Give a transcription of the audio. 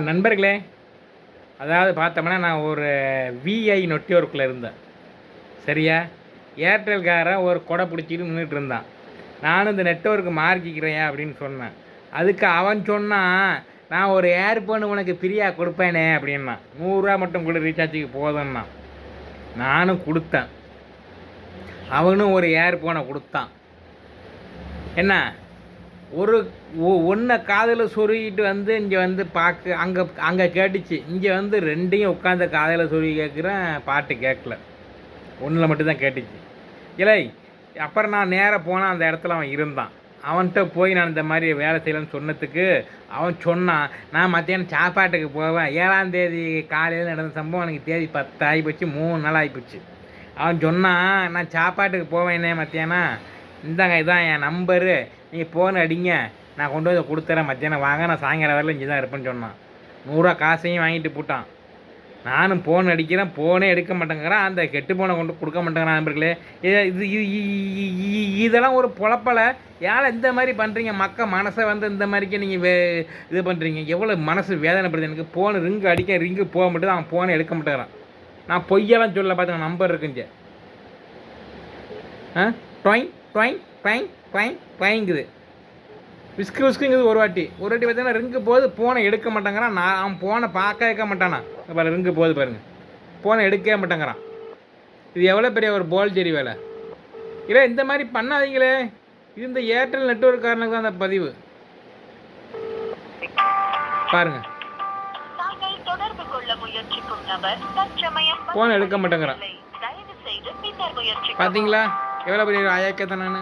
நண்பர்களே, அதாவது பார்த்தோம்னா நான் ஒரு விஐ நெட்வொர்க்கில் இருந்தேன். சரியா? ஏர்டெல்காரன் ஒரு கொடை பிடிச்சிட்டு நின்றுட்டு இருந்தான். நானும் இந்த நெட்வொர்க்கு மாறிக்கிறேன் அப்படின்னு சொன்னேன். அதுக்கு அவன் சொன்னான், நான் ஒரு ஏர்போன் உனக்கு ஃப்ரீயாக கொடுப்பேனே அப்படின்னா. 100 மட்டும் கொடு, ரீசார்ஜுக்கு போதும்னா. நானும் கொடுத்தேன். அவனும் ஒரு ஏர்போனை கொடுத்தான். என்ன, ஒரு ஒன்றை காதில் சொருகிட்டு வந்து இங்கே வந்து அங்கே கேட்டுச்சு. இங்கே வந்து ரெண்டையும் உட்காந்து காதில் சொருகி கேட்குறேன், பாட்டு கேட்கல. ஒன்றில் மட்டும்தான் கேட்டுச்சு. இல்லை, அப்புறம் நான் நேராக போனால் அந்த இடத்துல அவன் இருந்தான். அவன்கிட்ட போய் நான் இந்த மாதிரி வேலை செய்யலன்னு சொன்னதுக்கு அவன் சொன்னான், நான் மத்தியானம் சாப்பாட்டுக்கு போவேன். 7ஆம் தேதி காலையில் நடந்த சம்பவம் எனக்கு தேதி 10 ஆகிப்போச்சு, 3 நாள் ஆகிப்போச்சு. அவன் சொன்னான், நான் சாப்பாட்டுக்கு போவேனே மத்தியானம், இந்தாங்க இதான் என் நம்பரு, நீங்கள் ஃபோன் அடிங்க, நான் கொண்டு வந்து கொடுத்துறேன், மத்தியானம் வாங்க, நான் சாயங்காலம் வரல இங்கே தான் இருப்பேன்னு சொன்னான். 100 காசையும் வாங்கிட்டு போட்டான். நானும் ஃபோன் அடிக்கிறேன், ஃபோனே எடுக்க மாட்டேங்கிறான். அந்த கெட்டு ஃபோனை கொண்டு கொடுக்க மாட்டேங்கிறான். நண்பர்களே, இதெல்லாம் ஒரு பொழப்பலை. யாரை இந்த மாதிரி பண்ணுறீங்க? மக்கள் மனசை வந்து இந்த மாதிரிக்கு நீங்கள் இது பண்ணுறீங்க. எவ்வளோ மனசு வேதனைப்படுது எனக்கு. ஃபோனு ரிங்கு அடிக்க, ரிங்கு போக மட்டும் அவன் ஃபோனை எடுக்க மாட்டேங்கிறான். நான் பொய்யெல்லாம் சொல்ல பார்த்துங்க, நம்பர் இருக்குங்க. டொயின் டொயின் டொயின் டொயின் டொயிங்குது, விஸ்குங்குது. ஒரு வாட்டி பார்த்தீங்கன்னா ரிங்கு போகுது, ஃபோனை எடுக்க மாட்டேங்கிறான். நான் அவன் ஃபோனை பார்க்க வைக்க மாட்டானா. பாரு, ரிங்கு போகுது பாருங்கள், ஃபோனை எடுக்கவே மாட்டேங்கிறான். இது எவ்வளோ பெரிய ஒரு போல்ஜெரி வேலை. இல்லை, இந்த மாதிரி பண்ணாதீங்களே. இது இந்த ஏர்டெல் நெட்வொர்க் காரணம் தான் அந்த பதிவு. பாருங்க, ஃபோன் எடுக்க மாட்டேங்கிறான். பார்த்தீங்களா எவ்வளோ பெரிய அயக்கத்தை நான்